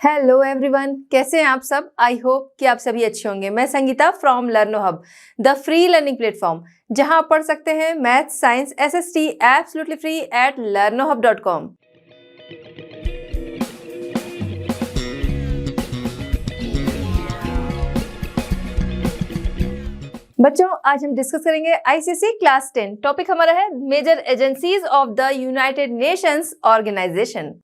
Hello everyone, कैसे हैं आप सब। आई होप कि आप सभी अच्छे होंगे। मैं Sangeeta from लर्नो hub, the free learning platform, जहां आप पढ़ सकते हैं math, science, SST absolutely free at learnohub.com। बच्चों, आज हम डिस्कस करेंगे आईसीएसई क्लास 10। टॉपिक हमारा है major agencies of the United Nations Organisation.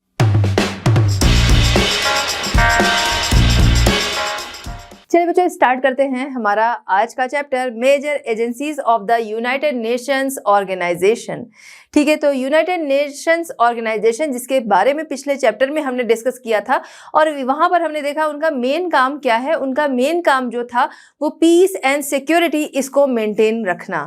चलिए बच्चों, स्टार्ट करते हैं हमारा आज का chapter, major agencies of the United Nations Organisation. ठीक है, तो यूनाइटेड नेशंस ऑर्गेनाइजेशन जिसके बारे में पिछले चैप्टर में हमने डिस्कस किया था और वहां पर हमने देखा उनका मेन काम क्या है। उनका मेन काम जो था वो पीस एंड सिक्योरिटी इसको मेंटेन रखना।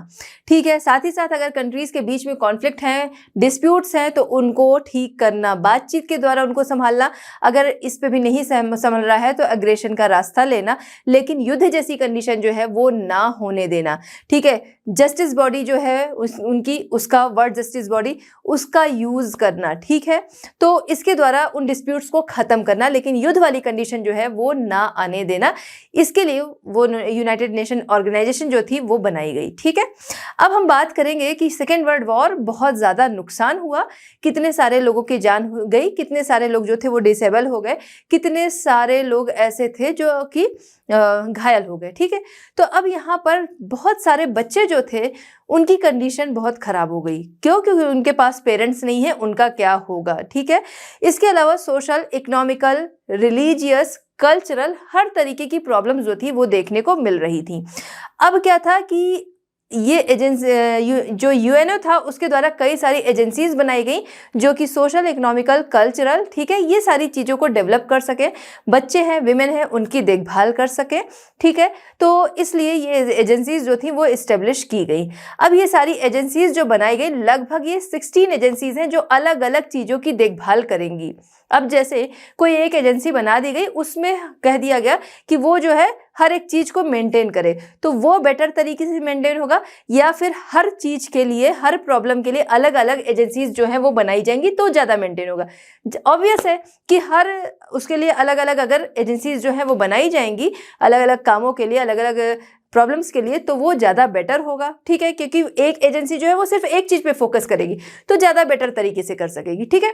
ठीक है, साथ ही साथ अगर कंट्रीज के बीच में कॉन्फ्लिक्ट हैं, डिस्प्यूट्स हैं, तो उनको ठीक करना, बातचीत के द्वारा उनको संभालना। अगर इस पे भी नहीं संभल रहा है तो एग्रेशन का रास्ता लेना, लेकिन युद्ध जैसी कंडीशन जो है वो ना होने देना। ठीक है, जस्टिस बॉडी जो है उनकी, उसका वर्ड जस्टिस बॉडी, उसका यूज करना। ठीक है, तो इसके द्वारा उन डिस्प्यूट्स को खत्म करना, लेकिन युद्ध वाली कंडीशन जो है वो ना आने देना। इसके लिए वो यूनाइटेड नेशन ऑर्गेनाइजेशन जो थी वो बनाई गई। ठीक है, अब हम बात करेंगे कि सेकेंड वर्ल्ड वॉर बहुत ज़्यादा नुकसान हुआ, कितने सारे लोगों की जान गई, कितने सारे लोग जो थे वो डिसेबल हो गए, कितने सारे लोग ऐसे थे जो कि घायल हो गए। ठीक है, तो अब यहाँ पर बहुत सारे बच्चे जो थे उनकी कंडीशन बहुत खराब हो गई। क्यों? क्योंकि उनके पास पेरेंट्स नहीं है, उनका क्या होगा। ठीक है, इसके अलावा सोशल, इकोनॉमिकल, रिलीजियस, कल्चरल, हर तरीके की प्रॉब्लम्स जो थी वो देखने को मिल रही थी। अब क्या था कि ये एजेंसी जो यूएनओ था उसके द्वारा कई सारी एजेंसीज बनाई गई जो कि सोशल, इकोनॉमिकल, कल्चरल, ठीक है, ये सारी चीज़ों को डेवलप कर सके, बच्चे हैं, विमेन हैं, उनकी देखभाल कर सके। ठीक है, तो इसलिए ये एजेंसीज जो थी वो इस्टेब्लिश की गई। अब ये सारी एजेंसीज जो बनाई गई, लगभग ये 16 एजेंसीज हैं जो अलग अलग चीज़ों की देखभाल करेंगी। अब जैसे कोई एक एजेंसी बना दी गई, उसमें कह दिया गया कि वो जो है हर एक चीज़ को मेंटेन करे, तो वो बेटर तरीके से मेंटेन होगा, या फिर हर चीज़ के लिए, हर प्रॉब्लम के लिए अलग अलग एजेंसीज जो हैं वो बनाई जाएंगी तो ज़्यादा मेंटेन होगा। ऑब्वियस है कि हर उसके लिए अलग अलग अगर एजेंसीज जो हैं वो बनाई जाएंगी अलग अलग कामों के लिए, अलग अलग प्रॉब्लम्स के लिए, तो वो ज़्यादा बेटर होगा। ठीक है, क्योंकि एक एजेंसी जो है वो सिर्फ एक चीज़ पे फोकस करेगी तो ज़्यादा बेटर तरीके से कर सकेगी। ठीक है,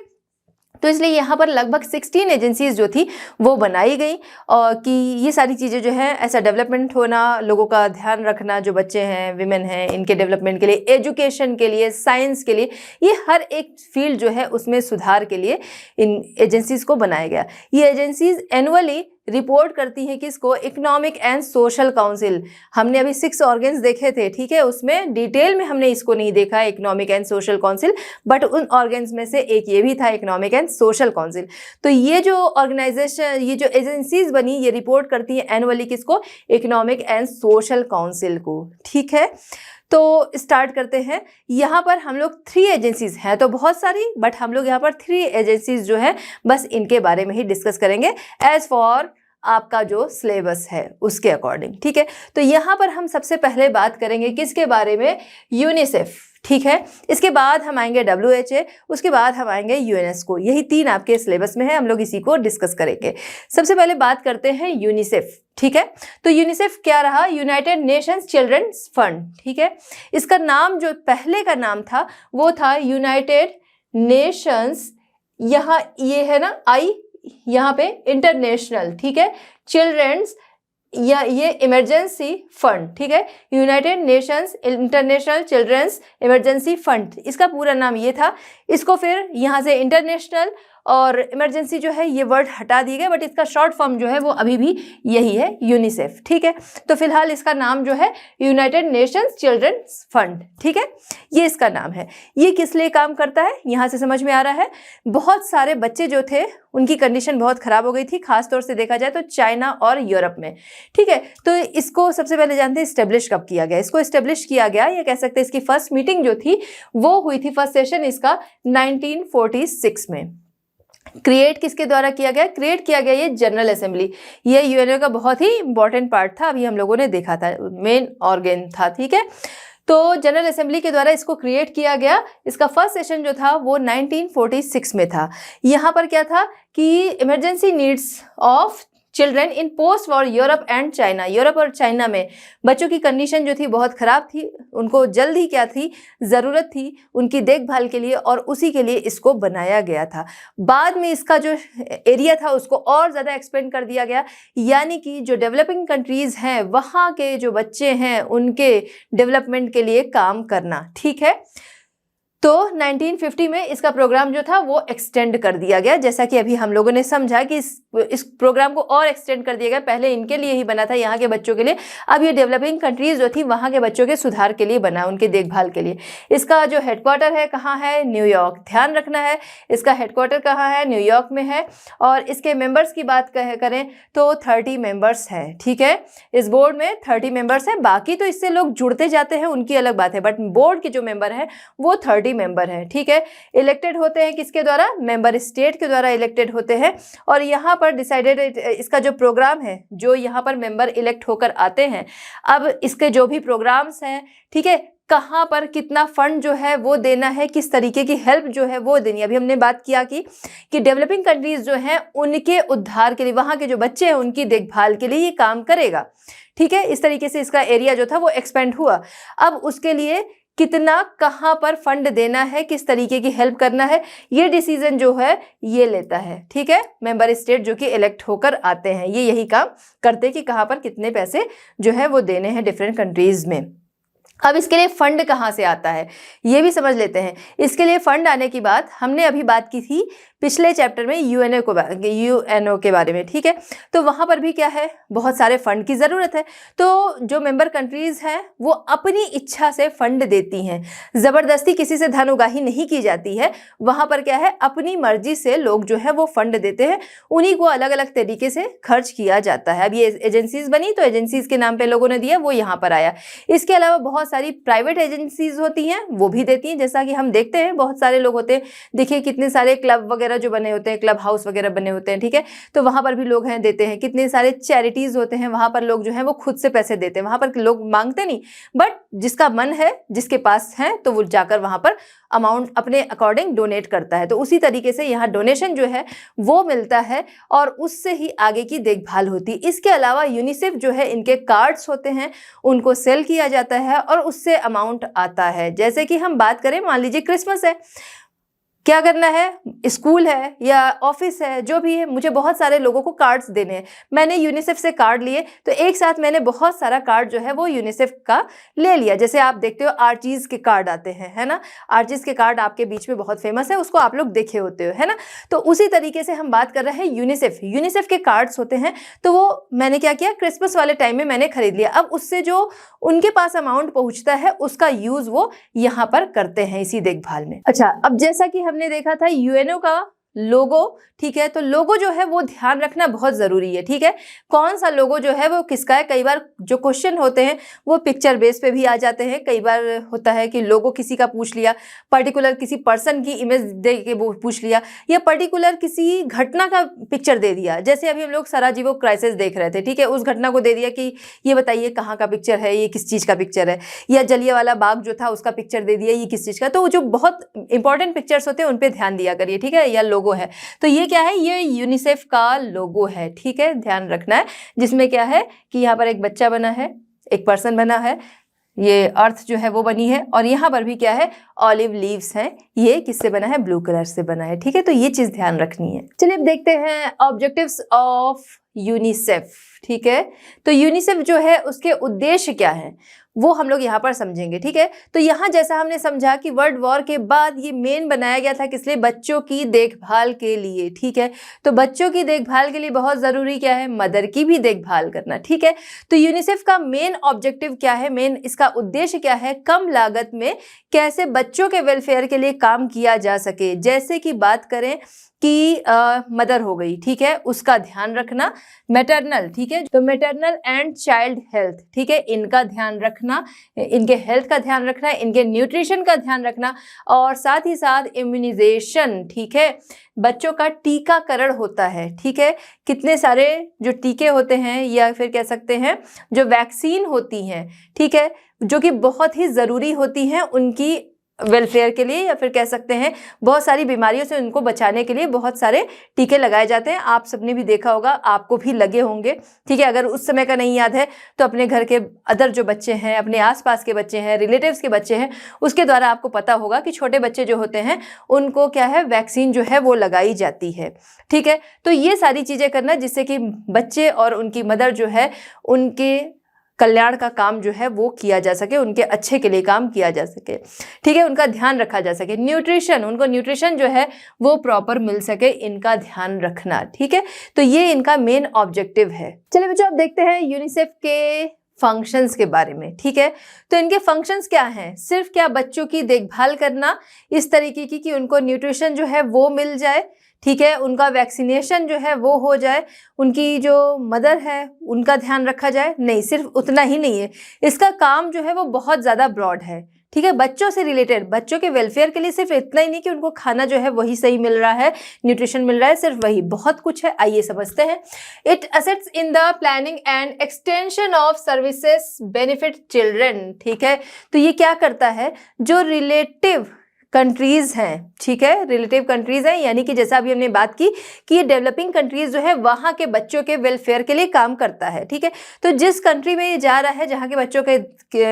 तो इसलिए यहाँ पर लगभग 16 एजेंसीज जो थी वो बनाई गई, और कि ये सारी चीज़ें जो है ऐसा डेवलपमेंट होना, लोगों का ध्यान रखना, जो बच्चे हैं, विमेन हैं, इनके डेवलपमेंट के लिए, एजुकेशन के लिए, साइंस के लिए, ये हर एक फील्ड जो है उसमें सुधार के लिए इन एजेंसीज को बनाया गया। ये एजेंसीज एनुअली रिपोर्ट करती हैं किसको? Economic and social council. हमने अभी 6 ऑर्गन्स देखे थे, ठीक है, उसमें डिटेल में हमने इसको नहीं देखा economic and social council, but उन ऑर्गन्स में से एक ये भी था, इकोनॉमिक एंड सोशल काउंसिल। तो ये जो ऑर्गेनाइजेशन, ये जो एजेंसीज बनी, ये रिपोर्ट करती है एनुअली किसको? इकोनॉमिक एंड सोशल काउंसिल को। ठीक है, तो स्टार्ट करते हैं। यहाँ पर हम लोग 3 एजेंसीज हैं तो बहुत सारी, बट हम लोग यहाँ पर 3 एजेंसीज जो है बस इनके बारे में ही डिस्कस करेंगे एज फॉर आपका जो सिलेबस है उसके अकॉर्डिंग। ठीक है, तो यहाँ पर हम सबसे पहले बात करेंगे किसके बारे में? यूनिसेफ। ठीक है, इसके बाद हम आएंगे WHO, उसके बाद हम आएंगे यूनेस्को। यही 3 आपके सिलेबस में है, हम लोग इसी को डिस्कस करेंगे। सबसे पहले बात करते हैं यूनिसेफ। ठीक है, तो यूनिसेफ क्या रहा? United Nations Children's Fund. ठीक है, इसका नाम जो पहले का नाम था वो था यूनाइटेड नेशंस, यहाँ ये है ना आई, यहाँ पे इंटरनेशनल, ठीक है, चिल्ड्रंस, या ये इमरजेंसी फंड। ठीक है, United Nations International Children's Emergency Fund, इसका पूरा नाम ये था। इसको फिर यहाँ से इंटरनेशनल और इमरजेंसी जो है ये वर्ड हटा दिए गए, बट इसका शॉर्ट फॉर्म जो है वो अभी भी यही है, यूनिसेफ। ठीक है, तो फिलहाल इसका नाम जो है यूनाइटेड नेशंस चिल्ड्रंस फंड। ठीक है, ये इसका नाम है। ये किस लिए काम करता है, यहाँ से समझ में आ रहा है। बहुत सारे बच्चे जो थे उनकी कंडीशन बहुत खराब हो गई थी, खासतौर से देखा जाए तो चाइना और यूरोप में। ठीक है, तो इसको सबसे पहले जानते हैं इस्टेब्लिश कब किया गया। इसको इस्टेब्लिश किया गया, ये कह सकते हैं इसकी फर्स्ट मीटिंग जो थी वो हुई थी, फर्स्ट सेशन इसका 1946 में। क्रिएट किसके द्वारा किया गया? क्रिएट किया गया ये जनरल असेंबली। ये यूएनओ का बहुत ही इंपॉर्टेंट पार्ट था, अभी हम लोगों ने देखा था, मेन ऑर्गन था। ठीक है, तो जनरल असेंबली के द्वारा इसको क्रिएट किया गया। इसका फर्स्ट सेशन जो था वो 1946 में था। यहाँ पर क्या था कि emergency needs of children in post war Europe and China, Europe और चाइना में बच्चों की कंडीशन जो थी बहुत ख़राब थी, उनको जल्द ही क्या थी, ज़रूरत थी उनकी देखभाल के लिए, और उसी के लिए इसको बनाया गया था। बाद में इसका जो एरिया था उसको और ज़्यादा एक्सपेंड कर दिया गया, यानी कि जो डेवलपिंग कंट्रीज़ हैं वहाँ के जो बच्चे हैं उनके डेवलपमेंट के लिए काम करना। ठीक है, तो 1950 में इसका प्रोग्राम जो था वो एक्सटेंड कर दिया गया, जैसा कि अभी हम लोगों ने समझा कि इस प्रोग्राम को और एक्सटेंड कर दिया गया। पहले इनके लिए ही बना था, यहाँ के बच्चों के लिए, अब ये डेवलपिंग कंट्रीज जो थी वहाँ के बच्चों के सुधार के लिए बना, उनके देखभाल के लिए। इसका जो हेडक्वार्टर है कहाँ है, न्यूयॉर्क। ध्यान रखना है इसका हेडक्वार्टर कहाँ है, न्यूयॉर्क में है। और इसके मेंबर्स की बात करें तो 30 मेंबर्स है। ठीक है, इस बोर्ड में 30 मेंबर्स हैं, बाकी तो इससे लोग जुड़ते जाते हैं उनकी अलग बात है, बट बोर्ड के जो मेंबर है वो 30 मेंबर हैं। ठीक है, इलेक्टेड होते हैं किसके द्वारा, मेंबर स्टेट के द्वारा इलेक्टेड होते हैं। और यहाँ पर डिसाइडेड इसका जो प्रोग्राम है, जो यहाँ पर मेंबर इलेक्ट होकर आते हैं, अब इसके जो भी प्रोग्राम्स हैं, ठीक है, कहाँ पर कितना फंड जो है वो देना है, किस तरीके की हेल्प जो है वो देनी है। अभी हमने बात किया कि डेवलपिंग कंट्रीज जो हैं उनके उद्धार के लिए, वहाँ के जो बच्चे हैं उनकी देखभाल के लिए ये काम करेगा। ठीक है, इस तरीके से इसका एरिया जो था वो एक्सपेंड हुआ। अब उसके लिए कितना कहाँ पर फंड देना है, किस तरीके की हेल्प करना है, ये डिसीजन जो है ये लेता है। ठीक है, मेंबर स्टेट जो कि इलेक्ट होकर आते हैं ये यही काम करते हैं कि कहाँ पर कितने पैसे जो है वो देने हैं डिफरेंट कंट्रीज में। अब इसके लिए फंड कहाँ से आता है ये भी समझ लेते हैं। इसके लिए फंड आने की बात हमने अभी बात की थी पिछले चैप्टर में यूएनओ के बारे में। ठीक है, तो वहाँ पर भी क्या है, बहुत सारे फंड की ज़रूरत है। तो जो मेंबर कंट्रीज़ हैं वो अपनी इच्छा से फंड देती हैं, ज़बरदस्ती किसी से धन उगाही नहीं की जाती है। वहाँ पर क्या है, अपनी मर्जी से लोग जो है वो फंड देते हैं, उन्हीं को अलग अलग तरीके से खर्च किया जाता है। अब ये एजेंसीज बनी तो एजेंसीज के नाम पे लोगों ने दिया, वो यहाँ पर आया। इसके अलावा बहुत सारी प्राइवेट एजेंसीज होती हैं वो भी देती हैं, जैसा कि हम देखते हैं बहुत सारे लोग होते हैं, देखिए कितने सारे क्लब वगैरह जो बने होते हैं, क्लब हाउस वगैरह बने होते हैं। ठीक है, तो वहाँ पर भी लोग हैं देते हैं। कितने सारे चैरिटीज़ होते हैं, वहाँ पर लोग जो हैं वो खुद से पैसे देते हैं। वहाँ पर लोग मांगते नहीं, बट जिसका मन है, जिसके पास है, तो वो जाकर वहाँ पर अमाउंट अपने अकॉर्डिंग डोनेट करता है। तो उसी तरीके से यहाँ डोनेशन जो है वो मिलता है और उससे ही आगे की देखभाल होती है। इसके अलावा यूनिसेफ जो है, इनके कार्ड्स होते हैं, उनको सेल किया जाता है और उससे अमाउंट आता है। जैसे कि हम बात करें, मान लीजिए क्रिसमस है, क्या करना है, स्कूल है या ऑफिस है, जो भी है, मुझे बहुत सारे लोगों को कार्ड्स देने हैं। मैंने यूनिसेफ से कार्ड लिए, तो एक साथ मैंने बहुत सारा कार्ड जो है वो यूनिसेफ का ले लिया। जैसे आप देखते हो आर्चीज़ के कार्ड आते हैं, है ना, आर्चीज़ के कार्ड आपके बीच में बहुत फेमस है, उसको आप लोग देखे होते हो, है ना। तो उसी तरीके से हम बात कर रहे हैं यूनिसेफ के कार्ड्स होते हैं। तो वो मैंने क्या किया, क्रिसमस वाले टाइम में मैंने खरीद लिया। अब उससे जो उनके पास अमाउंट पहुँचता है उसका यूज़ वो यहाँ पर करते हैं इसी देखभाल में। अच्छा, अब जैसा कि हमने देखा था यूएनओ का लोगो, ठीक है, तो लोगो जो है वो ध्यान रखना बहुत ज़रूरी है। ठीक है, कौन सा लोगो जो है वो किसका है। कई बार जो क्वेश्चन होते हैं वो पिक्चर बेस पे भी आ जाते हैं। कई बार होता है कि लोगो किसी का पूछ लिया, पर्टिकुलर किसी पर्सन की इमेज दे के वो पूछ लिया, या पर्टिकुलर किसी घटना का पिक्चर दे दिया। जैसे अभी हम लोग सराजीवो क्राइसिस देख रहे थे, ठीक है, उस घटना को दे दिया कि ये बताइए कहाँ का पिक्चर है, ये किस चीज़ का पिक्चर है। या जलियांवाला बाग जो था उसका पिक्चर दे दिया, ये किस चीज़ का। तो जो बहुत इंपॉर्टेंट पिक्चर्स होते हैं उन पर ध्यान दिया करिए। ठीक है, या लोगो है, तो ये क्या है, ये यूनिसेफ का लोगो है। ठीक है, ध्यान रखना है, जिसमें क्या है कि यहाँ पर एक बच्चा बना है, एक पर्सन बना है, ये अर्थ जो है वो बनी है, और यहाँ पर भी क्या है, ऑलिव लीव्स हैं। ये किससे बना है, ब्लू कलर से बना है। ठीक है, तो ये चीज ध्यान रखनी है। चलिए अब देखते हैं ऑब्जेक्टिव्स ऑफ यूनिसेफ। ठीक है, तो यूनिसेफ जो है उसके उद्देश्य क्या है वो हम लोग यहाँ पर समझेंगे। ठीक है, तो यहाँ जैसा हमने समझा कि वर्ल्ड वॉर के बाद ये मेन बनाया गया था किस लिए, बच्चों की देखभाल के लिए। ठीक है, तो बच्चों की देखभाल के लिए बहुत ज़रूरी क्या है, मदर की भी देखभाल करना। ठीक है, तो यूनिसेफ का मेन ऑब्जेक्टिव क्या है, मेन इसका उद्देश्य क्या है, कम लागत में कैसे बच्चों के वेलफेयर के लिए काम किया जा सके। जैसे कि बात करें कि मदर हो गई, ठीक है, उसका ध्यान रखना, मैटरनल, ठीक है, तो मैटरनल एंड चाइल्ड हेल्थ, ठीक है, इनका ध्यान रखना, इनके हेल्थ का ध्यान रखना, इनके न्यूट्रिशन का ध्यान रखना, और साथ ही साथ इम्यूनाइजेशन। ठीक है, बच्चों का टीकाकरण होता है। ठीक है, कितने सारे जो टीके होते हैं या फिर कह सकते हैं जो वैक्सीन होती हैं, ठीक है, जो कि बहुत ही ज़रूरी होती हैं उनकी वेलफेयर के लिए, या फिर कह सकते हैं बहुत सारी बीमारियों से उनको बचाने के लिए बहुत सारे टीके लगाए जाते हैं। आप सबने भी देखा होगा, आपको भी लगे होंगे, ठीक है। अगर उस समय का नहीं याद है तो अपने घर के अदर जो बच्चे हैं, अपने आसपास के बच्चे हैं, रिलेटिव्स के बच्चे हैं, उसके द्वारा आपको पता होगा कि छोटे बच्चे जो होते हैं उनको क्या है, वैक्सीन जो है वो लगाई जाती है, ठीक है। तो ये सारी चीज़ें करना जिससे कि बच्चे और उनकी मदर जो है उनके कल्याण का काम जो है वो किया जा सके, उनके अच्छे के लिए काम किया जा सके, ठीक है, उनका ध्यान रखा जा सके। न्यूट्रिशन, उनको न्यूट्रिशन जो है वो प्रॉपर मिल सके, इनका ध्यान रखना, ठीक है। तो ये इनका मेन ऑब्जेक्टिव है। चलिए बच्चों, अब देखते हैं यूनिसेफ के फंक्शंस के बारे में, ठीक है। तो इनके फंक्शंस क्या हैं? सिर्फ क्या बच्चों की देखभाल करना इस तरीके की कि उनको न्यूट्रिशन जो है वो मिल जाए, ठीक है, उनका वैक्सीनेशन जो है वो हो जाए, उनकी जो मदर है उनका ध्यान रखा जाए? नहीं, सिर्फ उतना ही नहीं है, इसका काम जो है वो बहुत ज़्यादा ब्रॉड है, ठीक है। बच्चों से रिलेटेड, बच्चों के वेलफेयर के लिए सिर्फ इतना ही नहीं कि उनको खाना जो है वही सही मिल रहा है, न्यूट्रिशन मिल रहा है, सिर्फ वही, बहुत कुछ है। आइए समझते हैं। It assists in the planning and extension of services benefit children, ठीक है। तो ये क्या करता है, जो रिलेटिव कंट्रीज हैं, ठीक है, रिलेटिव कंट्रीज हैं, यानी कि जैसा अभी हमने बात की कि ये डेवलपिंग कंट्रीज जो है वहाँ के बच्चों के वेलफेयर के लिए काम करता है, ठीक है। तो जिस कंट्री में ये जा रहा है, जहाँ के बच्चों के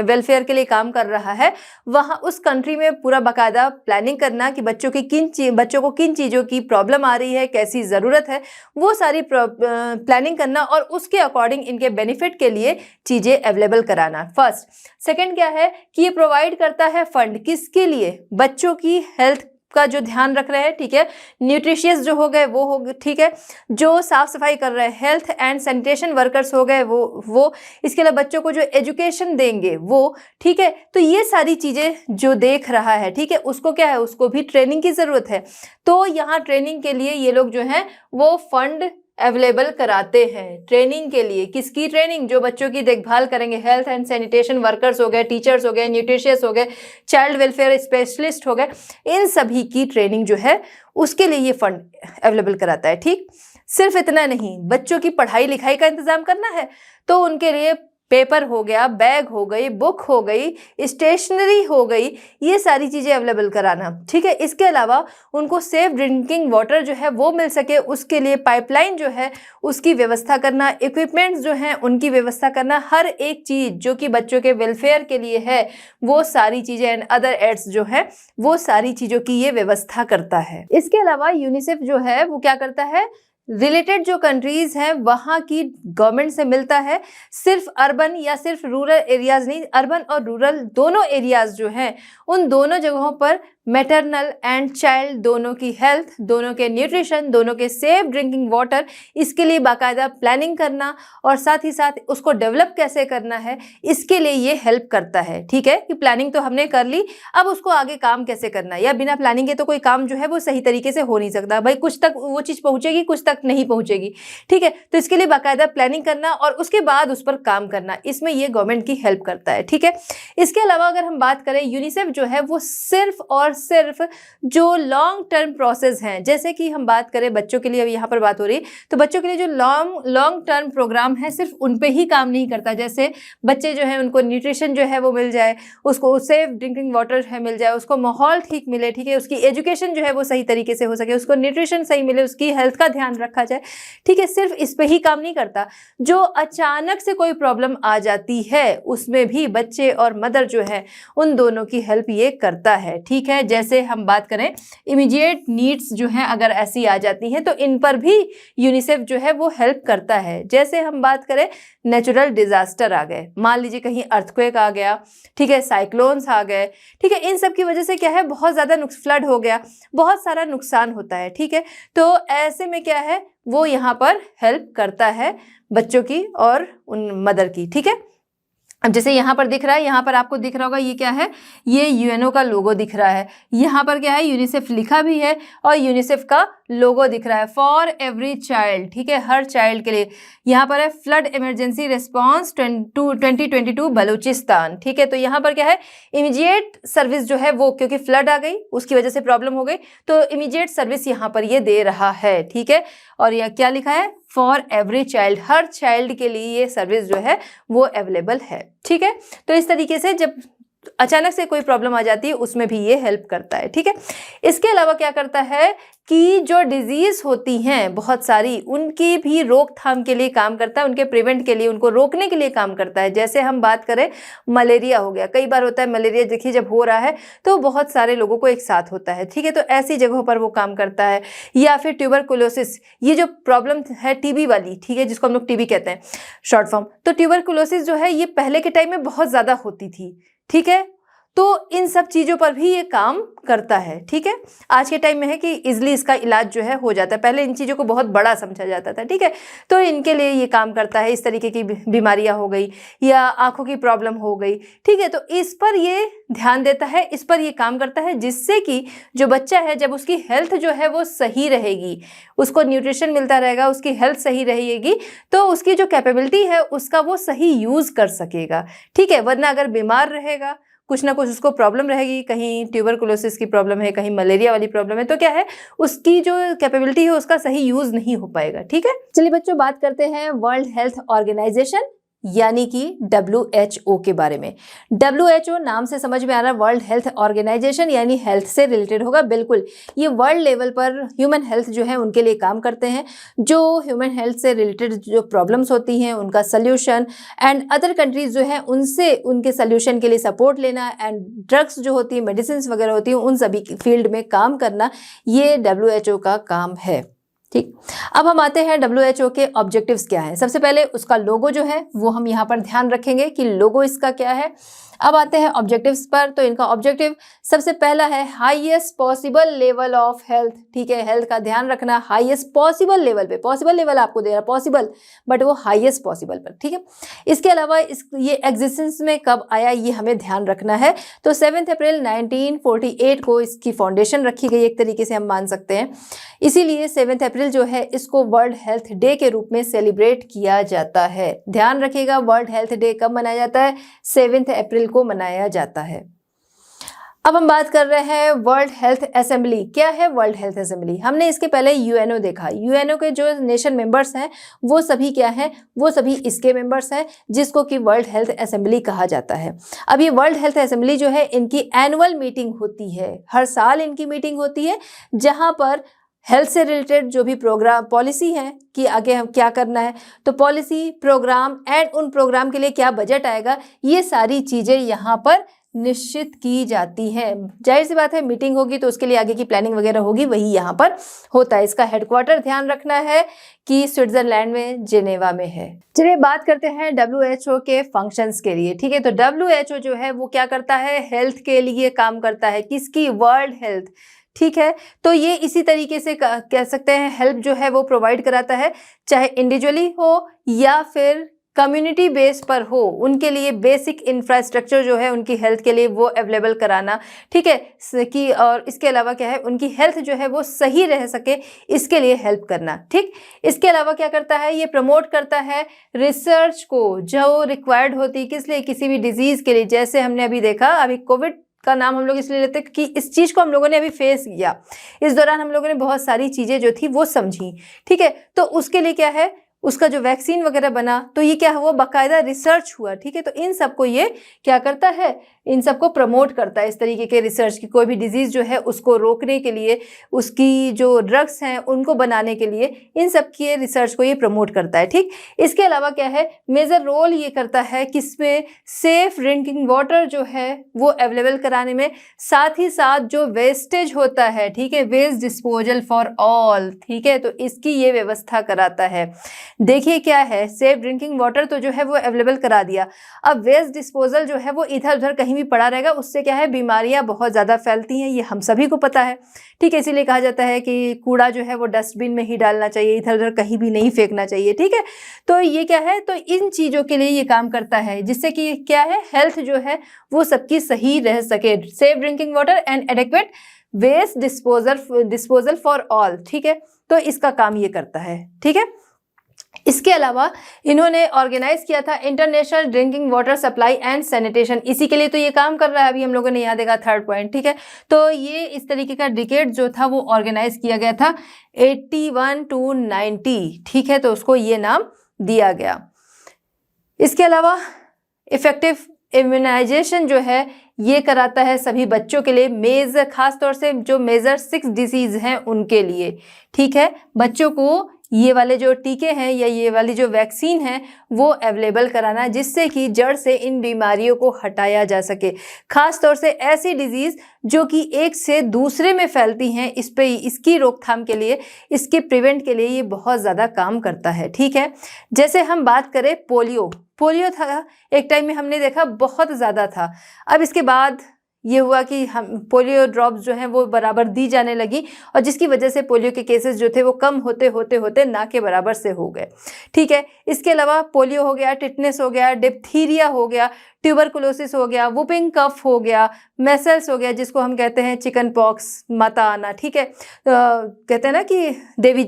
वेलफेयर के लिए काम कर रहा है, वहाँ उस कंट्री में पूरा बाकायदा प्लानिंग करना कि बच्चों को किन चीज़ों की प्रॉब्लम आ रही है, कैसी ज़रूरत है, वो सारी प्लानिंग करना और उसके अकॉर्डिंग इनके बेनिफिट के लिए चीज़ें अवेलेबल कराना, फर्स्ट। सेकेंड क्या है कि ये प्रोवाइड करता है फंड, किसके लिए? बच्चों की हेल्थ का जो ध्यान रख रहे हैं, ठीक है, न्यूट्रिशियस जो हो गए वो हो गए, ठीक है, जो साफ सफाई कर रहे हैं, हेल्थ एंड सैनिटेशन वर्कर्स हो गए वो इसके अलावा बच्चों को जो एजुकेशन देंगे वो, ठीक है। तो ये सारी चीज़ें जो देख रहा है, ठीक है, उसको क्या है, उसको भी ट्रेनिंग की ज़रूरत है। तो यहाँ ट्रेनिंग के लिए ये लोग जो हैं वो फंड अवेलेबल कराते हैं ट्रेनिंग के लिए। किसकी ट्रेनिंग? जो बच्चों की देखभाल करेंगे, हेल्थ एंड सैनिटेशन वर्कर्स हो गए, टीचर्स हो गए, न्यूट्रिशियस हो गए, चाइल्ड वेलफेयर स्पेशलिस्ट हो गए, इन सभी की ट्रेनिंग जो है उसके लिए ये फंड अवेलेबल कराता है, ठीक। सिर्फ इतना नहीं, बच्चों की पढ़ाई लिखाई का इंतजाम करना है तो उनके लिए पेपर हो गया, बैग हो गई, बुक हो गई, स्टेशनरी हो गई, ये सारी चीज़ें अवेलेबल कराना, ठीक है। इसके अलावा उनको सेफ ड्रिंकिंग वाटर जो है वो मिल सके, उसके लिए पाइपलाइन जो है उसकी व्यवस्था करना, इक्विपमेंट्स जो हैं उनकी व्यवस्था करना, हर एक चीज़ जो कि बच्चों के वेलफेयर के लिए है वो सारी चीज़ें एंड अदर एड्स जो है वो सारी चीज़ों की ये व्यवस्था करता है। इसके अलावा यूनिसेफ जो है वो क्या करता है, रिलेटेड जो कंट्रीज हैं वहाँ की गवर्नमेंट से मिलता है। सिर्फ अर्बन या सिर्फ रूरल एरियाज नहीं, अर्बन और रूरल दोनों एरियाज जो हैं उन दोनों जगहों पर मैटरनल एंड चाइल्ड दोनों की हेल्थ, दोनों के न्यूट्रिशन, दोनों के सेफ ड्रिंकिंग वाटर, इसके लिए बाकायदा प्लानिंग करना और साथ ही साथ उसको डेवलप कैसे करना है इसके लिए ये हेल्प करता है, ठीक है। कि प्लानिंग तो हमने कर ली, अब उसको आगे काम कैसे करना है, या बिना प्लानिंग के तो कोई काम जो है वो सही तरीके से हो नहीं सकता, भाई कुछ तक वो चीज़ पहुँचेगी, कुछ तक नहीं पहुँचेगी, ठीक है। तो इसके लिए बाकायदा प्लानिंग करना और उसके बाद उस पर काम करना, इसमें ये गवर्नमेंट की हेल्प करता है, ठीक है। इसके अलावा अगर हम बात करें, यूनिसेफ जो है वो सिर्फ और सिर्फ जो लॉन्ग टर्म प्रोसेस हैं, जैसे कि हम बात करें बच्चों के लिए, अभी यहाँ पर बात हो रही, तो बच्चों के लिए जो लॉन्ग टर्म प्रोग्राम है सिर्फ उन पे ही काम नहीं करता। जैसे बच्चे जो है उनको न्यूट्रिशन जो है वो मिल जाए, उसको सेफ ड्रिंकिंग वाटर है मिल जाए, उसको माहौल ठीक मिले, ठीक है, उसकी एजुकेशन जो है वो सही तरीके से हो सके, उसको न्यूट्रिशन सही मिले, उसकी हेल्थ का ध्यान रखा जाए, ठीक है, सिर्फ इस पे ही काम नहीं करता। जो अचानक से कोई प्रॉब्लम आ जाती है उसमें भी बच्चे और मदर जो है उन दोनों की हेल्प ये करता है, ठीक है। जैसे हम बात करें इमीडिएट नीड्स जो हैं अगर ऐसी आ जाती हैं तो इन पर भी यूनिसेफ जो है वो हेल्प करता है। जैसे हम बात करें नेचुरल डिजास्टर आ गए, मान लीजिए कहीं अर्थक्वेक आ गया, ठीक है, साइक्लोन्स आ गए, ठीक है, इन सब की वजह से क्या है बहुत ज़्यादा फ्लड हो गया, बहुत सारा नुकसान होता है, ठीक है। तो ऐसे में क्या है वो यहाँ पर हेल्प करता है बच्चों की और उन मदर की, ठीक है। अब जैसे यहाँ पर दिख रहा है, यहाँ पर आपको दिख रहा होगा ये क्या है, ये यूएनओ का लोगो दिख रहा है, यहाँ पर क्या है यूनिसेफ लिखा भी है और यूनिसेफ का लोगो दिख रहा है, फॉर एवरी चाइल्ड, ठीक है, हर चाइल्ड के लिए। यहाँ पर है फ्लड इमरजेंसी रिस्पांस 2022 बलूचिस्तान, ठीक है। तो यहाँ पर क्या है इमीडिएट सर्विस जो है वो, क्योंकि फ्लड आ गई उसकी वजह से प्रॉब्लम हो गई तो इमीडिएट सर्विस यहाँ पर ये दे रहा है, ठीक है। और यह क्या लिखा है, for every child, her child के लिए ये सर्विस जो है वो अवेलेबल है। ठीक है, तो इस तरीके से जब अचानक से कोई प्रॉब्लम आ जाती है उसमें भी ये हेल्प करता है। ठीक है, इसके अलावा क्या करता है कि जो डिजीज होती हैं बहुत सारी, उनकी भी रोकथाम के लिए काम करता है, उनके प्रिवेंट के लिए, उनको रोकने के लिए काम करता है। जैसे हम बात करें मलेरिया हो गया, कई बार होता है मलेरिया, देखिए जब हो रहा है तो बहुत सारे लोगों को एक साथ होता है। ठीक है, तो ऐसी जगहों पर वो काम करता है। या फिर ट्यूबरकुलोसिस, ये जो प्रॉब्लम है टीबी वाली, ठीक है, जिसको हम लोग टीबी कहते हैं शॉर्ट फॉर्म, तो ट्यूबरकुलोसिस जो है ये पहले के टाइम में बहुत ज़्यादा होती थी। ठीक है, तो इन सब चीज़ों पर भी ये काम करता है। ठीक है, आज के टाइम में है कि इजिली इसका इलाज जो है हो जाता है, पहले इन चीज़ों को बहुत बड़ा समझा जाता था। ठीक है, तो इनके लिए ये काम करता है। इस तरीके की बीमारियां हो गई या आंखों की प्रॉब्लम हो गई, ठीक है, तो इस पर ये ध्यान देता है, इस पर ये काम करता है, जिससे कि जो बच्चा है जब उसकी हेल्थ जो है वो सही रहेगी, उसको न्यूट्रिशन मिलता रहेगा, उसकी हेल्थ सही रहेगी, तो उसकी जो कैपेबिलिटी है उसका वो सही यूज़ कर सकेगा। ठीक है, वरना अगर बीमार रहेगा, कुछ ना कुछ उसको प्रॉब्लम रहेगी, कहीं ट्यूबरकुलोसिस की प्रॉब्लम है, कहीं मलेरिया वाली प्रॉब्लम है, तो क्या है उसकी जो कैपेबिलिटी है उसका सही यूज नहीं हो पाएगा। ठीक है, चलिए बच्चों बात करते हैं वर्ल्ड हेल्थ ऑर्गेनाइजेशन यानी कि WHO के बारे में। WHO नाम से समझ में आ रहा है, वर्ल्ड हेल्थ ऑर्गेनाइजेशन यानी हेल्थ से रिलेटेड होगा। बिल्कुल, ये वर्ल्ड लेवल पर ह्यूमन हेल्थ जो है उनके लिए काम करते हैं, जो ह्यूमन हेल्थ से रिलेटेड जो प्रॉब्लम्स होती हैं उनका सल्यूशन, एंड अदर कंट्रीज जो है उनसे उनके सल्यूशन के लिए सपोर्ट लेना, एंड ड्रग्स जो होती है, मेडिसिन वगैरह होती हैं, उन सभी फील्ड में काम करना, ये WHO का काम है। ठीक, अब हम आते हैं WHO के ऑब्जेक्टिव्स क्या है। सबसे पहले उसका लोगो जो है वो हम यहाँ पर ध्यान रखेंगे कि लोगो इसका क्या है। अब आते हैं ऑब्जेक्टिव्स पर, तो इनका ऑब्जेक्टिव सबसे पहला है highest possible level of health. ठीक है, हेल्थ का ध्यान रखना हाईएस्ट पॉसिबल लेवल पे, पॉसिबल लेवल आपको दे रहा है पॉसिबल, बट वो हाईएस्ट पॉसिबल पर। ठीक है, इसके अलावा ये एग्जिस्टेंस में कब आया ये हमें ध्यान रखना है। तो 7 अप्रैल 1948 को इसकी फाउंडेशन रखी गई, एक तरीके से हम मान सकते हैं, इसीलिए 7 अप्रैल जो है इसको वर्ल्ड हेल्थ डे के रूप में सेलिब्रेट किया जाता है। ध्यान रखिएगा, वर्ल्ड हेल्थ डे कब मनाया जाता है, 7 अप्रैल को मनाया जाता है। अब हम बात कर रहे हैं वर्ल्ड हेल्थ असेंबली। क्या है वर्ल्ड हेल्थ असेंबली? हमने इसके पहले यूएनओ देखा, यूएनओ के जो नेशन मेंबर्स हैं वो सभी क्या हैं, वो सभी इसके मेंबर्स हैं, जिसको कि वर्ल्ड हेल्थ असेंबली कहा जाता है। अब ये वर्ल्ड हेल्थ असेंबली जो है इनकी एनुअल मीटिंग होती है, हर साल इनकी मीटिंग होती है, जहां पर हेल्थ से रिलेटेड जो भी प्रोग्राम पॉलिसी है कि आगे हम क्या करना है, तो पॉलिसी, प्रोग्राम एंड उन प्रोग्राम के लिए क्या बजट आएगा, ये सारी चीज़ें यहाँ पर निश्चित की जाती हैं। जाहिर सी बात है, मीटिंग होगी तो उसके लिए आगे की प्लानिंग वगैरह होगी, वही यहाँ पर होता है। इसका हेडक्वार्टर ध्यान रखना है कि स्विट्जरलैंड में, जेनेवा में है। चलिए बात करते हैं WHO के फंक्शंस के लिए। ठीक है, तो WHO जो है वो क्या करता है, हेल्थ के लिए काम करता है। किसकी? World health. ठीक है, तो ये इसी तरीके से कह सकते हैं हेल्प जो है वो प्रोवाइड कराता है, चाहे इंडिविजुअली हो या फिर कम्युनिटी बेस पर हो, उनके लिए बेसिक इंफ्रास्ट्रक्चर जो है उनकी हेल्थ के लिए वो अवेलेबल कराना। ठीक है, कि और इसके अलावा क्या है, उनकी हेल्थ जो है वो सही रह सके, इसके लिए हेल्प करना। ठीक, इसके अलावा क्या करता है, ये प्रमोट करता है रिसर्च को जो रिक्वायर्ड होती है, किस लिए, किसी भी डिजीज के लिए। जैसे हमने अभी देखा, अभी कोविड का नाम हम लोग इसलिए लेते हैं कि इस चीज़ को हम लोगों ने अभी फेस किया, इस दौरान हम लोगों ने बहुत सारी चीज़ें जो थी वो समझी। ठीक है, तो उसके लिए क्या है, उसका जो वैक्सीन वगैरह बना, तो ये क्या हुआ, बाकायदा रिसर्च हुआ। ठीक है, तो इन सबको ये क्या करता है, इन सबको प्रमोट करता है, इस तरीके के रिसर्च की। कोई भी डिजीज़ जो है उसको रोकने के लिए, उसकी जो ड्रग्स हैं उनको बनाने के लिए, इन सब के रिसर्च को ये प्रमोट करता है। ठीक, इसके अलावा क्या है, मेजर रोल ये करता है किसमें, सेफ ड्रिंकिंग वाटर जो है वो अवेलेबल कराने में, साथ ही साथ जो वेस्टेज होता है, ठीक है, वेस्ट डिस्पोजल फॉर ऑल। ठीक है, तो इसकी ये व्यवस्था कराता है। देखिए क्या है, सेफ ड्रिंकिंग वाटर तो जो है वो अवेलेबल करा दिया, अब वेस्ट डिस्पोजल जो है वो इधर उधर कहीं भी पड़ा रहेगा, उससे क्या है, बीमारियां बहुत ज़्यादा फैलती हैं, ये हम सभी को पता है। ठीक है, इसीलिए कहा जाता है कि कूड़ा जो है वो डस्टबिन में ही डालना चाहिए, इधर उधर कहीं भी नहीं फेंकना चाहिए। ठीक है, तो ये क्या है, तो इन चीज़ों के लिए ये काम करता है, जिससे कि क्या है, हेल्थ जो है वो सबकी सही रह सके। Safe drinking water and adequate waste disposal for all. ठीक है, तो इसका काम ये करता है। ठीक है, इसके अलावा इन्होंने ऑर्गेनाइज किया था international drinking water supply and sanitation, इसी के लिए तो ये काम कर रहा है। अभी हम लोगों ने यहाँ देखा थर्ड पॉइंट, ठीक है। तो ये इस तरीके का डिकेड जो था वो ऑर्गेनाइज किया गया था 81 to 90, ठीक है, तो उसको ये नाम दिया गया। इसके अलावा इफेक्टिव इम्यूनाइजेशन जो है ये कराता है सभी बच्चों के लिए, मेजर खास तौर से जो मेजर 6 डिसीज हैं उनके लिए, ठीक है। बच्चों को ये वाले जो टीके हैं या ये वाली जो वैक्सीन है वो अवेलेबल कराना, जिससे कि जड़ से इन बीमारियों को हटाया जा सके। खास तौर से ऐसी डिजीज जो कि एक से दूसरे में फैलती हैं, इस पे इसकी रोकथाम के लिए, इसके प्रिवेंट के लिए ये बहुत ज़्यादा काम करता है, ठीक है। जैसे हम बात करें पोलियो था एक टाइम में, हमने देखा बहुत ज़्यादा था। अब इसके बाद ये हुआ कि हम पोलियो ड्रॉप्स जो हैं वो बराबर दी जाने लगी, और जिसकी वजह से पोलियो के केसेस जो थे वो कम होते होते होते ना के बराबर से हो गए, ठीक है। इसके अलावा पोलियो हो गया, टिटनेस हो गया, डिप्थीरिया हो गया, ट्यूबरकुलोसिस हो गया, वुपिंग कफ हो गया, मेसल्स हो गया जिसको हम कहते हैं चिकन पॉक्स, माता आना, ठीक है। कहते हैं ना कि देवी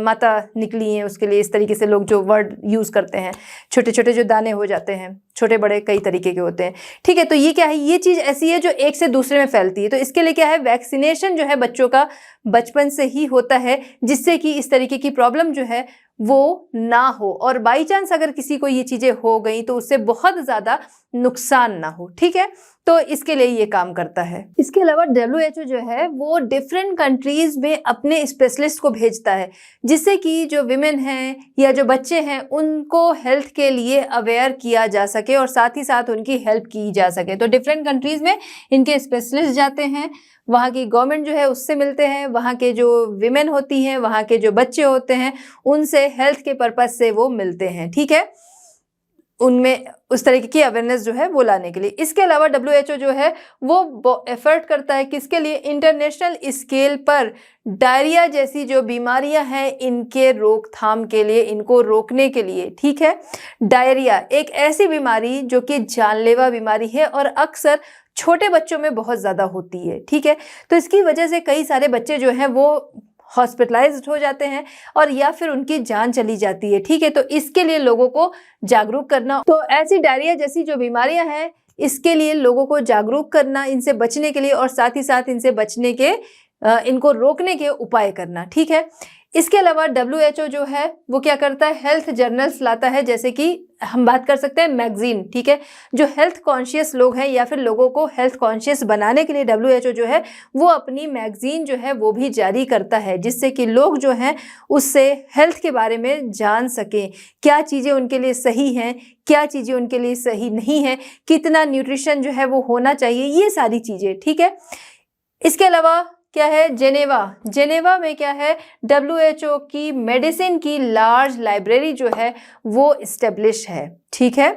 माता निकली हैं, उसके लिए इस तरीके से लोग जो वर्ड यूज़ करते हैं। छोटे छोटे जो दाने हो जाते हैं, छोटे बड़े कई तरीके के होते हैं, ठीक है। तो ये क्या है, ये चीज़ ऐसी है जो एक से दूसरे में फैलती है। तो इसके लिए क्या है, वैक्सीनेशन जो है बच्चों का बचपन से ही होता है, जिससे कि इस तरीके की प्रॉब्लम जो है वो ना हो, और बाई चांस अगर किसी को ये चीज़ें हो गई तो उससे बहुत ज़्यादा नुकसान ना हो, ठीक है। तो इसके लिए ये काम करता है। इसके अलावा WHO जो है वो डिफरेंट कंट्रीज में अपने स्पेशलिस्ट को भेजता है, जिससे कि जो विमेन हैं या जो बच्चे हैं उनको हेल्थ के लिए अवेयर किया जा सके और साथ ही साथ उनकी हेल्प की जा सके। तो डिफरेंट कंट्रीज में इनके स्पेशलिस्ट जाते हैं, वहाँ की गवर्नमेंट जो है उससे मिलते हैं, वहाँ के जो विमेन होती हैं, वहाँ के जो बच्चे होते हैं, उनसे हेल्थ के पर्पज से वो मिलते हैं, ठीक है, उनमें उस तरीके की अवेयरनेस जो है वो लाने के लिए। इसके अलावा WHO जो है वो एफर्ट करता है किसके लिए, इंटरनेशनल स्केल पर डायरिया जैसी जो बीमारियां हैं इनके रोकथाम के लिए, इनको रोकने के लिए, ठीक है। डायरिया एक ऐसी बीमारी जो कि जानलेवा बीमारी है और अक्सर छोटे बच्चों में बहुत ज़्यादा होती है, ठीक है। तो इसकी वजह से कई सारे बच्चे जो हैं वो हॉस्पिटलाइज्ड हो जाते हैं और या फिर उनकी जान चली जाती है, ठीक है। तो इसके लिए लोगों को जागरूक करना, तो ऐसी डायरिया जैसी जो बीमारियां हैं इसके लिए लोगों को जागरूक करना, इनसे बचने के लिए, और साथ ही साथ इनसे बचने के इनको रोकने के उपाय करना, ठीक है। इसके अलावा WHO जो है वो क्या करता है, हेल्थ जर्नल्स लाता है, जैसे कि हम बात कर सकते हैं मैगजीन, ठीक है। जो हेल्थ कॉन्शियस लोग हैं या फिर लोगों को हेल्थ कॉन्शियस बनाने के लिए WHO जो है वो अपनी मैगजीन जो है वो भी जारी करता है, जिससे कि लोग जो हैं उससे हेल्थ के बारे में जान सकें, क्या चीज़ें उनके लिए सही हैं, क्या चीज़ें उनके लिए सही नहीं है, कितना न्यूट्रिशन जो है वो होना चाहिए, ये सारी चीज़ें, ठीक है। इसके अलावा क्या है, जेनेवा में क्या है, WHO की मेडिसिन की लार्ज लाइब्रेरी जो है वो इस्टेब्लिश है, ठीक है।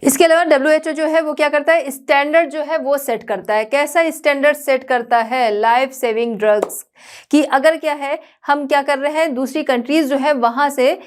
इसके अलावा WHO जो है वो क्या करता है, स्टैंडर्ड जो है वो सेट करता है। कैसा स्टैंडर्ड सेट करता है, लाइफ सेविंग ड्रग्स कि अगर क्या है, हम क्या कर रहे हैं, दूसरी कंट्रीज जो है वहाँ से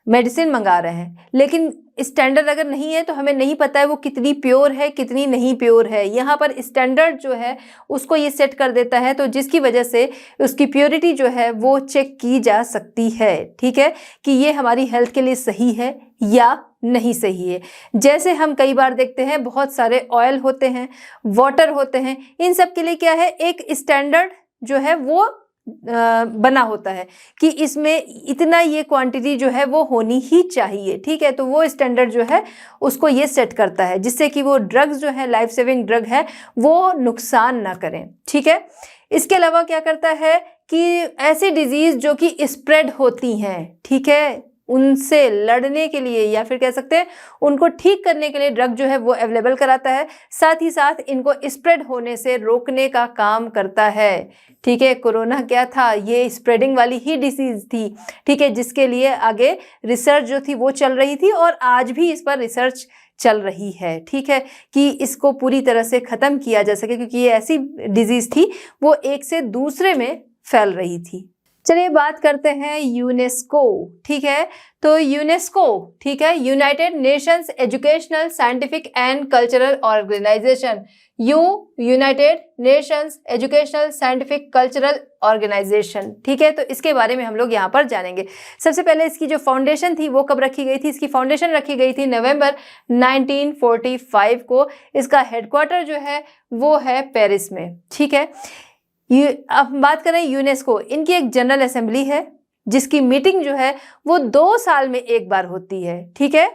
मेडिसिन मंगा रहे हैं, लेकिन स्टैंडर्ड अगर नहीं है तो हमें नहीं पता है वो कितनी प्योर है कितनी नहीं प्योर है। यहाँ पर स्टैंडर्ड जो है उसको ये सेट कर देता है, तो जिसकी वजह से उसकी प्योरिटी जो है वो चेक की जा सकती है, ठीक है, कि ये हमारी हेल्थ के लिए सही है या नहीं सही है। जैसे हम कई बार देखते हैं बहुत सारे ऑयल होते हैं, वाटर होते हैं, इन सब के लिए क्या है, एक स्टैंडर्ड जो है वो बना होता है कि इसमें इतना ये क्वांटिटी जो है वो होनी ही चाहिए, ठीक है। तो वो स्टैंडर्ड जो है उसको ये सेट करता है, जिससे कि वो ड्रग्स जो है, लाइफ सेविंग ड्रग है, वो नुकसान ना करें, ठीक है। इसके अलावा क्या करता है कि ऐसी डिजीज जो कि स्प्रेड होती हैं, ठीक है, उनसे लड़ने के लिए या फिर कह सकते हैं उनको ठीक करने के लिए ड्रग जो है वो अवेलेबल कराता है, साथ ही साथ इनको स्प्रेड होने से रोकने का काम करता है, ठीक है। कोरोना क्या था, ये स्प्रेडिंग वाली ही डिसीज थी, ठीक है, जिसके लिए आगे रिसर्च जो थी वो चल रही थी और आज भी इस पर रिसर्च चल रही है, ठीक है, कि इसको पूरी तरह से ख़त्म किया जा सके, क्योंकि ये ऐसी डिजीज़ थी वो एक से दूसरे में फैल रही थी। चलिए बात करते हैं यूनेस्को, ठीक है। तो यूनेस्को, ठीक है, United Nations Educational Scientific and Cultural Organisation, United Nations Educational Scientific Cultural Organisation. ठीक है, तो इसके बारे में हम लोग यहाँ पर जानेंगे। सबसे पहले इसकी जो फाउंडेशन थी वो कब रखी गई थी? इसकी फाउंडेशन रखी गई थी नवंबर 1945 को। इसका हेडक्वार्टर जो है वो है पेरिस में। ठीक है, अब बात करें यूनेस्को, इनकी एक जनरल असेंबली है जिसकी मीटिंग जो है वो 2 साल में एक बार होती है। ठीक है,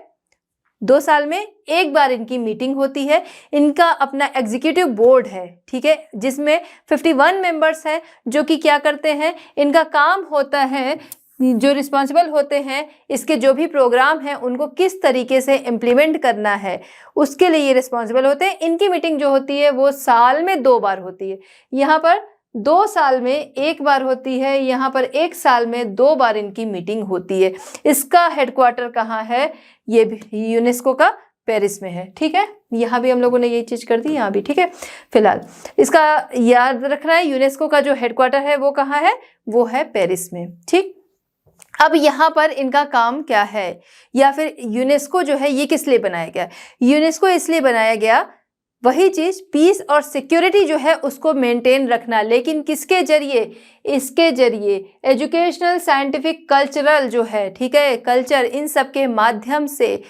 2 साल में एक बार इनकी मीटिंग होती है। इनका अपना एग्जीक्यूटिव बोर्ड है। ठीक है, जिसमें 51 मेंबर्स हैं जो कि क्या करते हैं, इनका काम होता है, जो रिस्पॉन्सिबल होते हैं इसके जो भी प्रोग्राम हैं उनको किस तरीके से इम्प्लीमेंट करना है, उसके लिए ये रिस्पॉन्सिबल होते हैं। इनकी मीटिंग जो होती है वो साल में 2 बार होती है। यहाँ पर 2 साल में एक बार होती है, यहाँ पर 1 साल में 2 बार इनकी मीटिंग होती है। इसका हेडक्वार्टर कहाँ है? ये भी यूनेस्को का पेरिस में है। ठीक है, यहाँ भी हम लोगों ने यही चीज कर दी, यहाँ भी। ठीक है, फिलहाल इसका याद रखना है, यूनेस्को का जो हेडक्वार्टर है वो कहाँ है? वो है पेरिस में। ठीक, अब यहाँ पर इनका काम क्या है, या फिर यूनेस्को जो है ये किस लिए बनाया गया? यूनेस्को इसलिए बनाया गया, वही चीज पीस और सिक्योरिटी जो है उसको मेंटेन रखना, लेकिन किसके जरिए? इसके जरिए एजुकेशनल साइंटिफिक कल्चरल जो है, ठीक है, कल्चर, इन सब के माध्यम से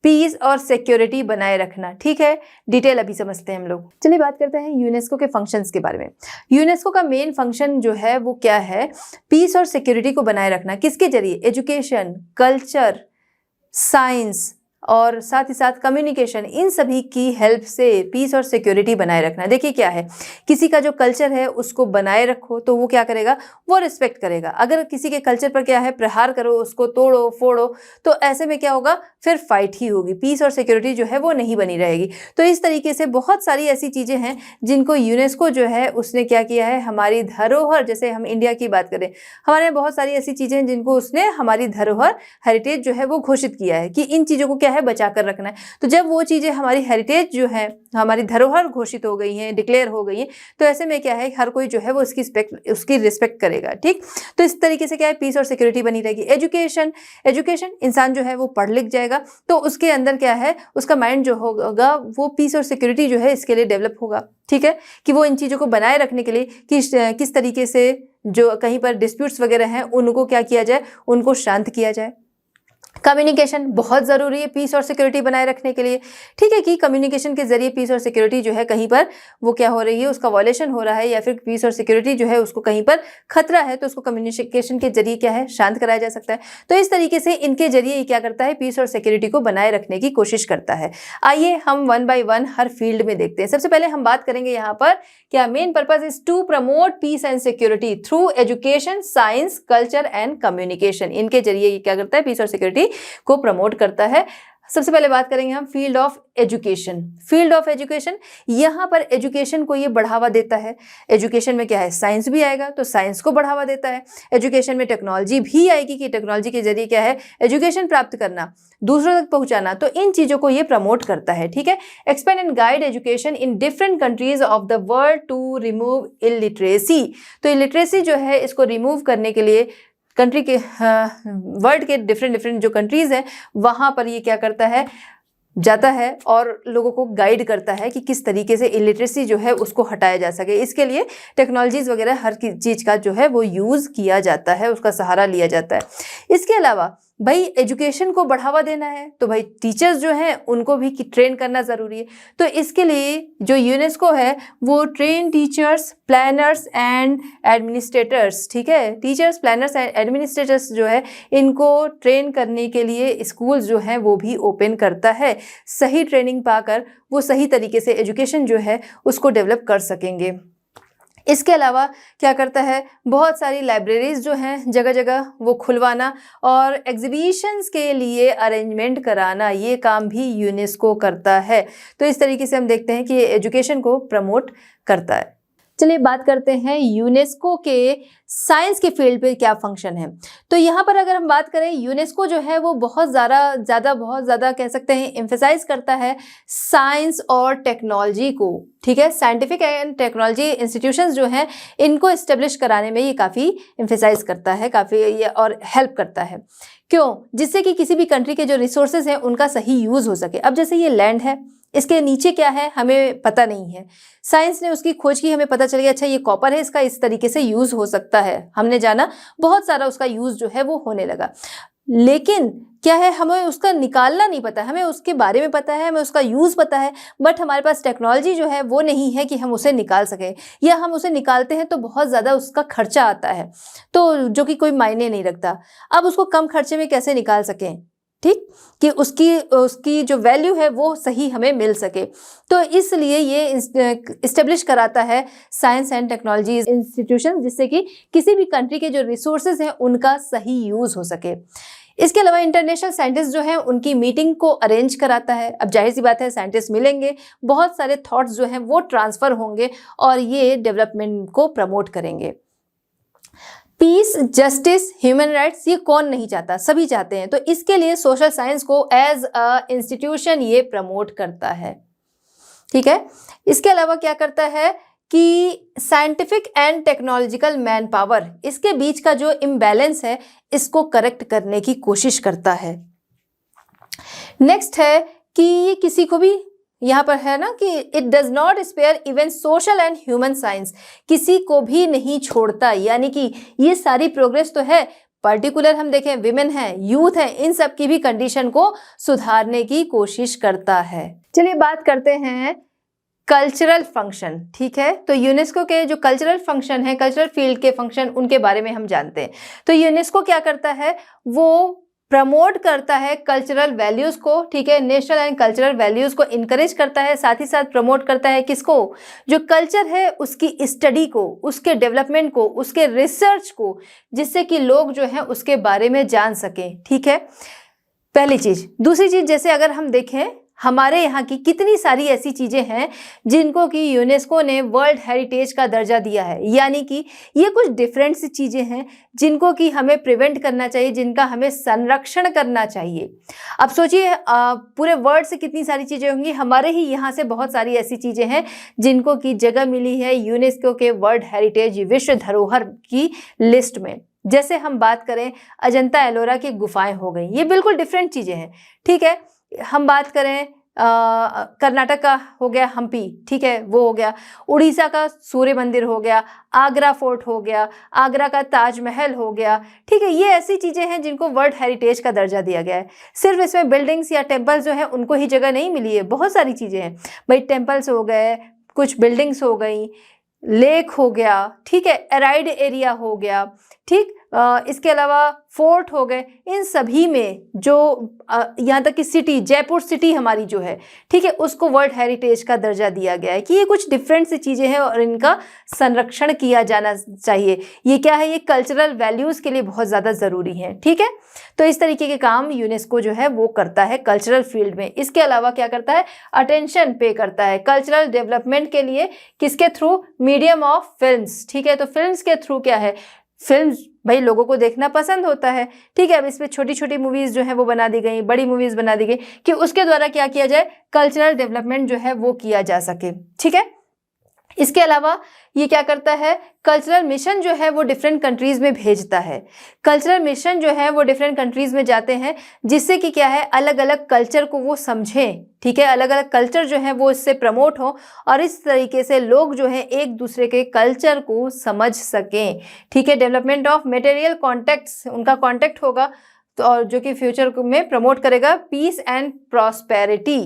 पीस और सिक्योरिटी बनाए रखना। ठीक है, डिटेल अभी समझते हैं हम लोग। चलिए बात करते हैं यूनेस्को के फंक्शंस के बारे में। यूनेस्को का मेन फंक्शन जो है वो क्या है? पीस और सिक्योरिटी को बनाए रखना। किसके जरिए? एजुकेशन, कल्चर, साइंस और साथ ही साथ कम्युनिकेशन, इन सभी की हेल्प से पीस और सिक्योरिटी बनाए रखना। देखिए क्या है, किसी का जो कल्चर है उसको बनाए रखो तो वो क्या करेगा? वो रिस्पेक्ट करेगा। अगर किसी के कल्चर पर क्या है, प्रहार करो, उसको तोड़ो फोड़ो, तो ऐसे में क्या होगा? फिर फाइट ही होगी, पीस और सिक्योरिटी जो है वो नहीं बनी रहेगी। तो इस तरीके से बहुत सारी ऐसी चीजें हैं जिनको यूनेस्को जो है उसने क्या किया है, हमारी धरोहर, जैसे हम इंडिया की बात करें, हमारे बहुत सारी ऐसी चीजें हैं जिनको उसने हमारी धरोहर, हेरिटेज जो है वो घोषित किया है कि इन चीजों को क्या है, बचा कर रखना है। तो जब वो चीजें हमारी हेरिटेज जो है, हमारी धरोहर घोषित हो गई हैं, डिक्लेयर हो गई हैं, तो ऐसे में क्या है, हर कोई जो है वो उसकी रिस्पेक्ट करेगा। ठीक, तो इस तरीके से क्या है, पीस और सिक्योरिटी बनी रहेगी। एजुकेशन, इंसान जो है वो पढ़ लिख जाएगा तो उसके अंदर क्या है, उसका माइंड जो होगा वो पीस और सिक्योरिटी जो है इसके लिए डेवलप होगा। ठीक है, कि वो इन चीजों को बनाए रखने के लिए किस तरीके से जो कहीं पर डिस्प्यूट्स वगैरह हैं उनको क्या किया जाए, उनको शांत किया जाए। कम्युनिकेशन बहुत ज़रूरी है पीस और सिक्योरिटी बनाए रखने के लिए। ठीक है, कि कम्युनिकेशन के जरिए पीस और सिक्योरिटी जो है कहीं पर वो क्या हो रही है, उसका वॉयलेशन हो रहा है, या फिर पीस और सिक्योरिटी जो है उसको कहीं पर खतरा है, तो उसको कम्युनिकेशन के जरिए क्या है, शांत कराया जा सकता है। तो इस तरीके से इनके जरिए ये क्या करता है, पीस और सिक्योरिटी को बनाए रखने की कोशिश करता है। आइए हम 1 बाय 1 हर फील्ड में देखते हैं। सबसे पहले हम बात करेंगे यहाँ पर क्या main purpose is to promote peace and security through education, science, culture and communication. इनके जरिए ये क्या करता है, पीस और सिक्योरिटी को प्रमोट करता है। सबसे पहले बात करेंगे हम field of education. Field of education, यहाँ पर एजुकेशन को ये बढ़ावा देता है। एजुकेशन में क्या है, साइंस भी आएगा तो साइंस को बढ़ावा देता है। एजुकेशन में टेक्नोलॉजी भी आएगी कि टेक्नोलॉजी के जरिए क्या है, एजुकेशन प्राप्त करना, दूसरों तक पहुंचाना, तो इन चीजों को ये प्रमोट करता है। ठीक है, expand and guide education in different countries of the world to remove illiteracy. तो इलिटरेसी जो है इसको रिमूव करने के लिए कंट्री के वर्ल्ड के डिफरेंट जो कंट्रीज हैं वहाँ पर ये क्या करता है, जाता है और लोगों को गाइड करता है कि किस तरीके से इलिटरेसी जो है उसको हटाया जा सके। इसके लिए टेक्नोलॉजीज वगैरह हर चीज़ का जो है वो यूज़ किया जाता है, उसका सहारा लिया जाता है। इसके अलावा भाई एजुकेशन को बढ़ावा देना है तो भाई टीचर्स जो हैं उनको भी ट्रेन करना ज़रूरी है। तो इसके लिए जो यूनेस्को है वो train teachers, planners and administrators, ठीक है, टीचर्स, प्लानर्स एंड एडमिनिस्ट्रेटर्स जो है इनको ट्रेन करने के लिए स्कूल्स जो हैं वो भी ओपन करता है। सही ट्रेनिंग पाकर वो सही तरीके से एजुकेशन जो है उसको डेवलप कर सकेंगे। इसके अलावा क्या करता है, बहुत सारी लाइब्रेरीज जो हैं जगह जगह वो खुलवाना और एग्जीबिशंस के लिए अरेंजमेंट कराना, ये काम भी यूनेस्को करता है। तो इस तरीके से हम देखते हैं कि एजुकेशन को प्रमोट करता है। चलिए बात करते हैं यूनेस्को के साइंस के फील्ड पे क्या फंक्शन है। तो यहाँ पर अगर हम बात करें, यूनेस्को जो है वो बहुत ज़्यादा कह सकते हैं एम्फेसाइज करता है साइंस और टेक्नोलॉजी को। ठीक है, साइंटिफिक एंड टेक्नोलॉजी इंस्टीट्यूशंस जो हैं इनको इस्टेब्लिश कराने में ये काफ़ी एम्फेसाइज करता है, काफ़ी और हेल्प करता है। क्यों? जिससे कि किसी भी कंट्री के जो रिसोर्सेज हैं उनका सही यूज हो सके। अब जैसे ये लैंड है, इसके नीचे क्या है हमें पता नहीं है, साइंस ने उसकी खोज की, हमें पता चल गया अच्छा ये कॉपर है, इसका इस तरीके से यूज हो सकता है, हमने जाना, बहुत सारा उसका यूज जो है वो होने लगा। लेकिन क्या है, हमें उसका निकालना नहीं पता, हमें उसके बारे में पता है, हमें उसका यूज पता है, बट हमारे पास टेक्नोलॉजी जो है वो नहीं है कि हम उसे निकाल सकें, या हम उसे निकालते हैं तो बहुत ज़्यादा उसका खर्चा आता है, तो जो कि कोई मायने नहीं रखता। अब उसको कम खर्चे में कैसे निकाल सकें, ठीक, कि उसकी जो वैल्यू है वो सही हमें मिल सके। तो इसलिए ये इस्टेब्लिश कराता है साइंस एंड टेक्नोलॉजी इंस्टीट्यूशन, जिससे कि किसी भी कंट्री के जो रिसोर्सेज हैं उनका सही यूज हो सके। इसके अलावा इंटरनेशनल साइंटिस्ट जो हैं उनकी मीटिंग को अरेंज कराता है। अब जाहिर सी बात है, साइंटिस्ट मिलेंगे, बहुत सारे थॉट्स जो हैं वो ट्रांसफर होंगे और ये डेवलपमेंट को प्रमोट करेंगे। पीस, जस्टिस, ह्यूमन राइट्स, ये कौन नहीं चाहता, सभी चाहते हैं। तो इसके लिए सोशल साइंस को एज अ इंस्टीट्यूशन ये प्रमोट करता है, ठीक है। इसके अलावा क्या करता है कि scientific and technological man power, इसके बीच का जो इम्बैलेंस है इसको करेक्ट करने की कोशिश करता है। नेक्स्ट है कि ये किसी को भी, यहाँ पर है ना कि it does not spare even social and human science, किसी को भी नहीं छोड़ता, यानी कि ये सारी प्रोग्रेस तो है, पर्टिकुलर हम देखें विमेन है, यूथ है, इन सब की भी कंडीशन को सुधारने की कोशिश करता है। चलिए बात करते हैं कल्चरल फंक्शन, ठीक है। तो यूनेस्को के जो कल्चरल फंक्शन है, कल्चरल फील्ड के फंक्शन, उनके बारे में हम जानते हैं। तो यूनेस्को क्या करता है, वो प्रमोट करता है कल्चरल वैल्यूज को, ठीक है, नेशनल एंड कल्चरल वैल्यूज को इनकरेज करता है, साथ ही साथ प्रमोट करता है किसको, जो कल्चर है उसकी स्टडी को, उसके डेवलपमेंट को, उसके रिसर्च को, जिससे कि लोग जो है उसके बारे में जान सकें, ठीक है, पहली चीज। दूसरी चीज, जैसे अगर हम देखें हमारे यहाँ की कितनी सारी ऐसी चीज़ें हैं जिनको कि यूनेस्को ने वर्ल्ड हेरिटेज का दर्जा दिया है, यानी कि ये कुछ डिफरेंट सी चीज़ें हैं जिनको कि हमें प्रिवेंट करना चाहिए, जिनका हमें संरक्षण करना चाहिए। अब सोचिए पूरे वर्ल्ड से कितनी सारी चीज़ें होंगी, हमारे ही यहाँ से बहुत सारी ऐसी चीज़ें हैं जिनको कि जगह मिली है यूनेस्को के वर्ल्ड हेरिटेज विश्व धरोहर की लिस्ट में। जैसे हम बात करें अजंता एलोरा की गुफाएं हो गई, ये बिल्कुल डिफरेंट चीज़ें हैं, ठीक है। हम बात करें कर्नाटक का हो गया हम्पी, ठीक है, वो हो गया, उड़ीसा का सूर्य मंदिर हो गया, आगरा फोर्ट हो गया, आगरा का ताजमहल हो गया, ठीक है। ये ऐसी चीज़ें हैं जिनको वर्ल्ड हेरिटेज का दर्जा दिया गया है। सिर्फ इसमें बिल्डिंग्स या टेम्पल्स जो है उनको ही जगह नहीं मिली है, बहुत सारी चीज़ें हैं भाई, टेम्पल्स हो गए, कुछ बिल्डिंग्स हो गई, लेक हो गया, ठीक है, एराइड एरिया हो गया, ठीक, इसके अलावा फोर्ट हो गए, इन सभी में जो यहाँ तक कि सिटी, जयपुर सिटी हमारी जो है, ठीक है, उसको वर्ल्ड हेरिटेज का दर्जा दिया गया है कि ये कुछ डिफरेंट सी चीज़ें हैं और इनका संरक्षण किया जाना चाहिए। ये क्या है, ये कल्चरल वैल्यूज़ के लिए बहुत ज़्यादा ज़रूरी है, ठीक है। तो इस तरीके के काम यूनेस्को जो है वो करता है कल्चरल फील्ड में। इसके अलावा क्या करता है, अटेंशन पे करता है कल्चरल डेवलपमेंट के लिए, किसके थ्रू, मीडियम ऑफ फिल्म्स, ठीक है। तो फिल्म्स के थ्रू क्या है, फिल्म्स भाई लोगों को देखना पसंद होता है, ठीक है। अब इस पर छोटी छोटी मूवीज़ जो है वो बना दी गई, बड़ी मूवीज़ बना दी गई कि उसके द्वारा क्या किया जाए, कल्चरल डेवलपमेंट जो है वो किया जा सके, ठीक है। इसके अलावा ये क्या करता है, कल्चरल मिशन जो है वो डिफरेंट कंट्रीज़ में भेजता है। कल्चरल मिशन जो है वो डिफरेंट कंट्रीज़ में जाते हैं जिससे कि क्या है, अलग अलग कल्चर को वो समझें, ठीक है, अलग अलग कल्चर जो है वो इससे प्रमोट हो और इस तरीके से लोग जो है एक दूसरे के कल्चर को समझ सकें, ठीक है। डेवलपमेंट ऑफ मटेरियल कॉन्टेक्ट्स, उनका कॉन्टेक्ट होगा तो, और जो कि फ्यूचर में प्रमोट करेगा पीस एंड प्रॉस्पेरिटी,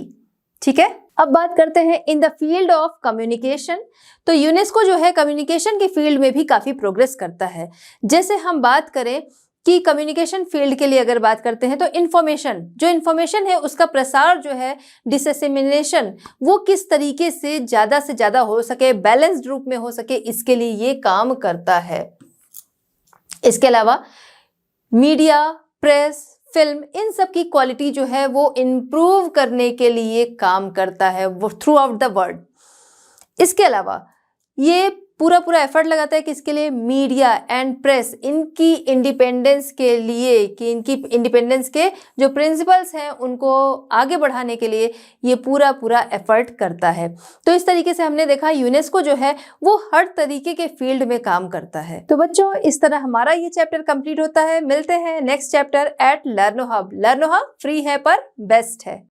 ठीक है। अब बात करते हैं in the field of communication. तो यूनेस्को जो है कम्युनिकेशन के फील्ड में भी काफ़ी प्रोग्रेस करता है। जैसे हम बात करें कि कम्युनिकेशन फील्ड के लिए अगर बात करते हैं तो इन्फॉर्मेशन है उसका प्रसार जो है, डिसेमिनेशन, वो किस तरीके से ज़्यादा हो सके, बैलेंस्ड रूप में हो सके, इसके लिए ये काम करता है। इसके अलावा मीडिया, प्रेस, फिल्म, इन सब की क्वालिटी जो है वो इम्प्रूव करने के लिए काम करता है वो थ्रू आउट द वर्ल्ड। इसके अलावा ये पूरा पूरा एफर्ट लगाता है किसके लिए, मीडिया एंड प्रेस इनकी इंडिपेंडेंस के लिए, कि इनकी इंडिपेंडेंस के जो प्रिंसिपल्स हैं उनको आगे बढ़ाने के लिए ये पूरा पूरा एफर्ट करता है। तो इस तरीके से हमने देखा यूनेस्को जो है वो हर तरीके के फील्ड में काम करता है। तो बच्चों इस तरह हमारा ये चैप्टर कंप्लीट होता है। मिलते हैं next chapter at Learno Hub. Learno Hub free है पर बेस्ट है।